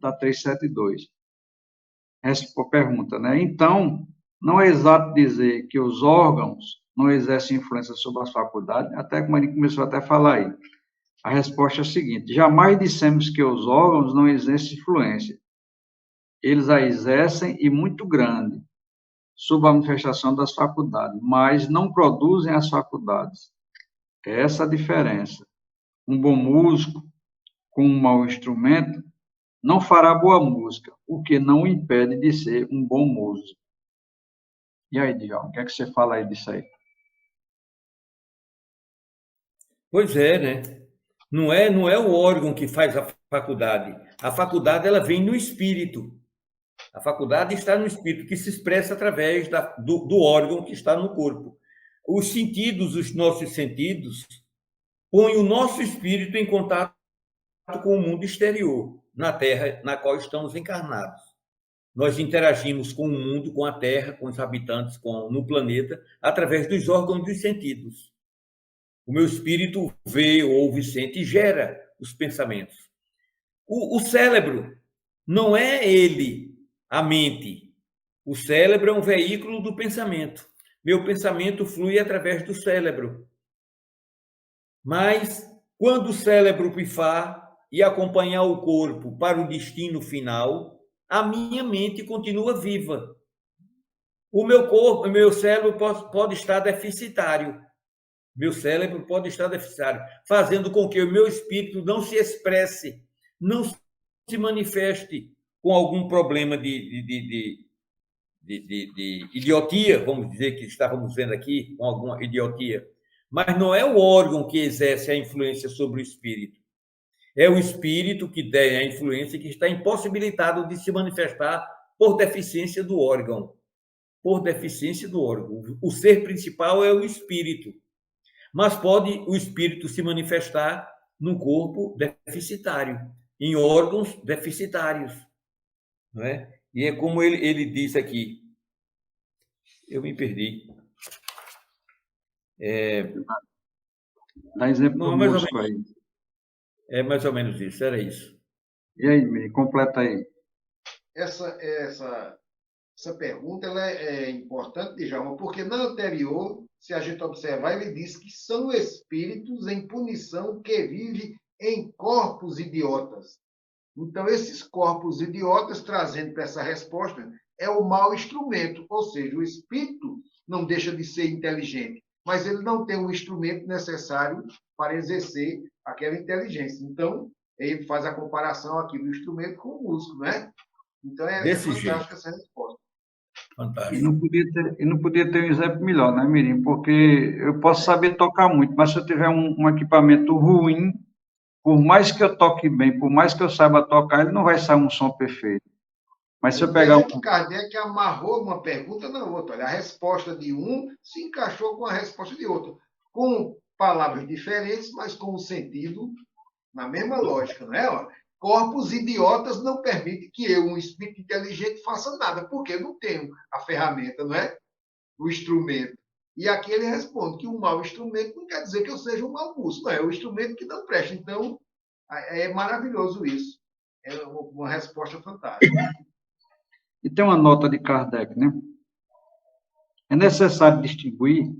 Da 372. Pergunta, né? Então, não é exato dizer que os órgãos não exercem influência sobre as faculdades, até como a gente começou até a falar aí. A resposta é a seguinte: jamais dissemos que os órgãos não exercem influência. Eles a exercem e muito grande sobre a manifestação das faculdades, mas não produzem as faculdades. É essa a diferença. Um bom músico com um mau instrumento não fará boa música, o que não o impede de ser um bom músico. E aí, Djalma, o que é que você fala aí disso aí? Pois é, né? Não é o órgão que faz a faculdade. A faculdade ela vem no espírito. A faculdade está no espírito, que se expressa através do órgão que está no corpo. Os sentidos, os nossos sentidos, põem o nosso espírito em contato com o mundo exterior, na Terra na qual estamos encarnados. Nós interagimos com o mundo, com a Terra, com os habitantes, no planeta, através dos órgãos dos sentidos. O meu espírito vê, ouve, sente e gera os pensamentos. O cérebro não é ele, a mente. O cérebro é um veículo do pensamento. Meu pensamento flui através do cérebro. Mas, quando o cérebro pifar e acompanhar o corpo para o destino final, a minha mente continua viva. O meu cérebro pode estar deficitário. Meu cérebro pode estar deficitário, fazendo com que o meu espírito não se expresse, não se manifeste com algum problema de idiotia, vamos dizer que estávamos vendo aqui, com alguma idiotia. Mas não é o órgão que exerce a influência sobre o espírito. É o espírito que tem a influência, que está impossibilitado de se manifestar por deficiência do órgão. Por deficiência do órgão. O ser principal é o espírito. Mas pode o espírito se manifestar no corpo deficitário, em órgãos deficitários. Não é? E é como ele diz aqui. Eu me perdi. Dá exemplo Não, do músico aí. É mais ou menos isso, era isso. E aí, me completa aí. Essa pergunta ela é importante, Djalma, porque na anterior, se a gente observar, ele diz que são espíritos em punição que vivem em corpos idiotas. Então, esses corpos idiotas, trazendo para essa resposta, é o mau instrumento, ou seja, o espírito não deixa de ser inteligente, mas ele não tem o instrumento necessário para exercer aquela inteligência. Então, ele faz a comparação aqui do instrumento com o músico, né? Então, é fantástica essa resposta. Fantástico. E não podia ter um exemplo melhor, né, Mirim? Porque eu posso saber tocar muito, mas se eu tiver um equipamento ruim, por mais que eu toque bem, por mais que eu saiba tocar, ele não vai sair um som perfeito. Mas se eu pegar que Kardec amarrou uma pergunta na outra. Olha, a resposta de um se encaixou com a resposta de outro, com palavras diferentes, mas com o sentido na mesma lógica, não é? Olha, corpos idiotas não permitem que eu, um espírito inteligente, faça nada, porque eu não tenho a ferramenta, não é? O instrumento. E aqui ele responde que um mau instrumento não quer dizer que eu seja um mau músico, não é o instrumento que não presta. Então, é maravilhoso isso. É uma resposta fantástica. E tem uma nota de Kardec, né? É necessário distinguir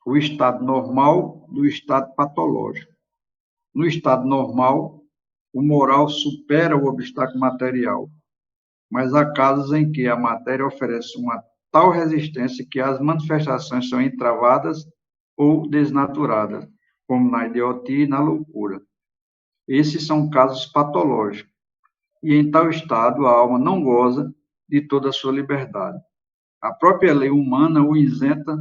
o estado normal do estado patológico. No estado normal, o moral supera o obstáculo material, mas há casos em que a matéria oferece uma tal resistência que as manifestações são entravadas ou desnaturadas, como na idiotia e na loucura. Esses são casos patológicos, e em tal estado a alma não goza de toda a sua liberdade. A própria lei humana o isenta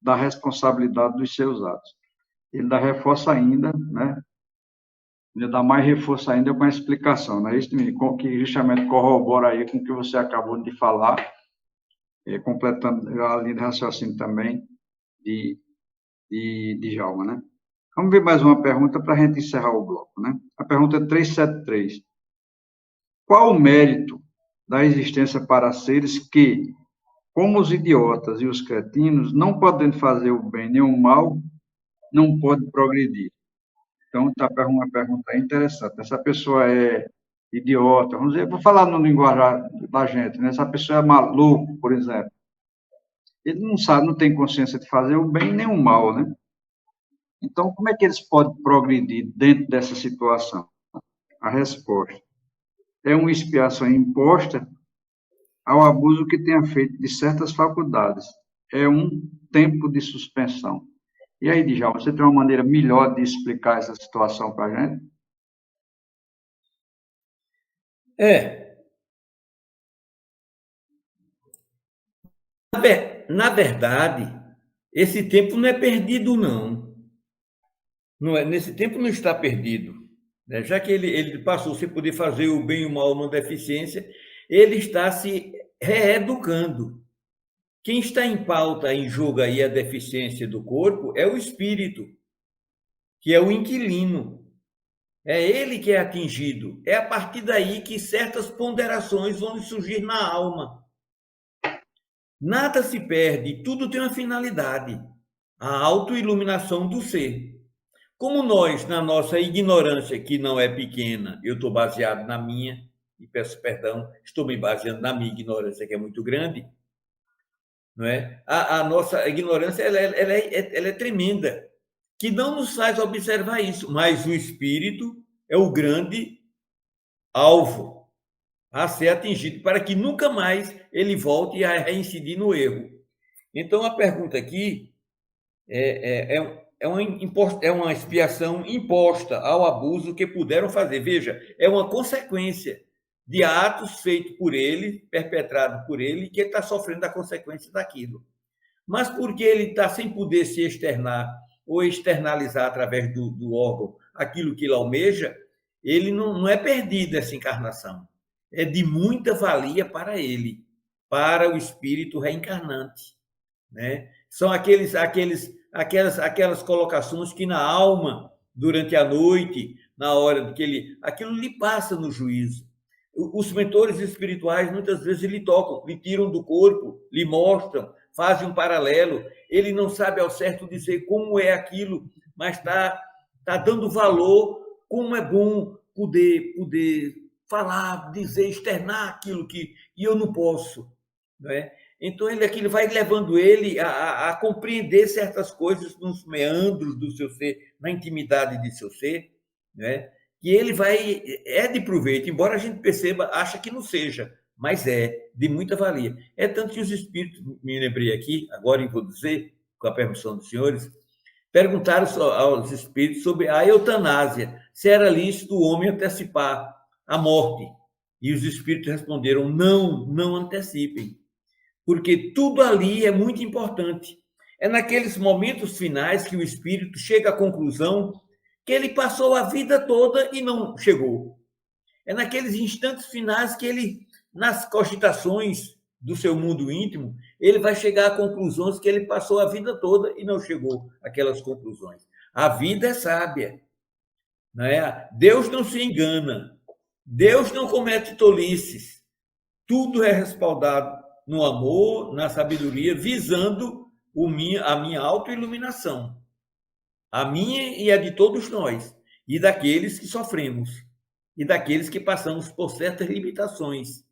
da responsabilidade dos seus atos. Ele ainda reforça ainda, né, Ainda dá mais reforço ainda com a explicação, não é isso, que justamente corrobora aí com o que você acabou de falar, completando a linha de raciocínio também de Djalma, né? Vamos ver mais uma pergunta para a gente encerrar o bloco, né? A pergunta é 373. Qual o mérito da existência para seres que, como os idiotas e os cretinos, não podendo fazer o bem nem o mal, não podem progredir? Então, está uma pergunta interessante. Essa pessoa é idiota, vamos dizer, vou falar no linguajar da gente, né? Essa pessoa é maluco, por exemplo. Ele não sabe, não tem consciência de fazer o bem nem o mal, né? Então, como é que eles podem progredir dentro dessa situação? A resposta é uma expiação imposta ao abuso que tenha feito de certas faculdades. É um tempo de suspensão. E aí, Djalma, você tem uma maneira melhor de explicar essa situação para a gente? Na verdade, esse tempo não é perdido, não. Nesse tempo não está perdido. Né? Já que ele passou a se poder fazer o bem e o mal numa deficiência, ele está se reeducando. Quem está em pauta, em jogo aí a deficiência do corpo, é o espírito, que é o inquilino. É ele que é atingido. É a partir daí que certas ponderações vão surgir na alma. Nada se perde, tudo tem uma finalidade. A autoiluminação do ser. Como nós, na nossa ignorância, que não é pequena, eu estou baseado na minha, e peço perdão, estou me baseando na minha ignorância, que é muito grande, não é? A nossa ignorância ela é tremenda, que não nos faz observar isso, mas o espírito é o grande alvo a ser atingido, para que nunca mais ele volte a reincidir no erro. Então, a pergunta aqui é uma expiação imposta ao abuso que puderam fazer. Veja, é uma consequência de atos feitos por ele, perpetrados por ele, que ele está sofrendo a consequência daquilo. Mas porque ele está sem poder se externar ou externalizar através do órgão aquilo que ele almeja, ele não é perdido essa encarnação. É de muita valia para ele, para o espírito reencarnante, né? São aquelas colocações que na alma, durante a noite, na hora que aquilo lhe passa no juízo. Os mentores espirituais, muitas vezes, lhe tocam, lhe tiram do corpo, lhe mostram, fazem um paralelo. Ele não sabe ao certo dizer como é aquilo, mas está dando valor, como é bom poder falar, dizer, externar aquilo que eu não posso, não é? Então, aquilo vai levando ele a compreender certas coisas nos meandros do seu ser, na intimidade de seu ser, né? E ele é de proveito, embora a gente perceba, acha que não seja, mas é de muita valia. É tanto que os espíritos, me lembrei aqui, agora eu vou dizer, com a permissão dos senhores, perguntaram aos espíritos sobre a eutanásia, se era lícito o homem antecipar a morte. E os espíritos responderam, não antecipem, porque tudo ali é muito importante. É naqueles momentos finais que o espírito chega à conclusão que ele passou a vida toda e não chegou. É naqueles instantes finais que ele, nas cogitações do seu mundo íntimo, ele vai chegar a conclusões que ele passou a vida toda e não chegou àquelas conclusões. A vida é sábia, não é? Deus não se engana, Deus não comete tolices, tudo é respaldado no amor, na sabedoria, visando a minha autoiluminação, a minha e a de todos nós, e daqueles que sofremos, e daqueles que passamos por certas limitações,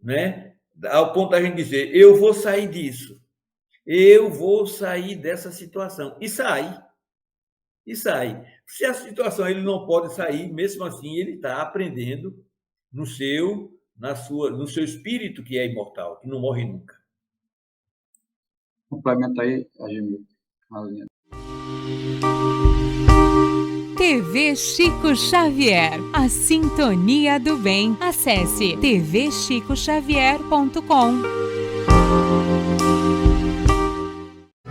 né? Ao ponto da gente dizer, eu vou sair disso, eu vou sair dessa situação, e sai. Se a situação ele não pode sair, mesmo assim ele está aprendendo no seu espírito, que é imortal, que não morre nunca. Complementa aí, Ademir. TV Chico Xavier, a sintonia do bem. Acesse tvchicoxavier.com.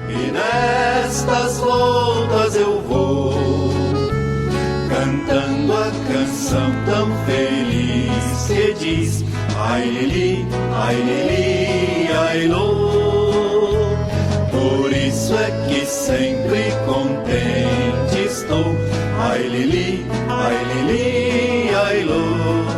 E nestas voltas eu vou cantando a canção tão feliz que diz: ai lili, ai lô. Por isso é que sempre contente estou. Ai lili, ai lô.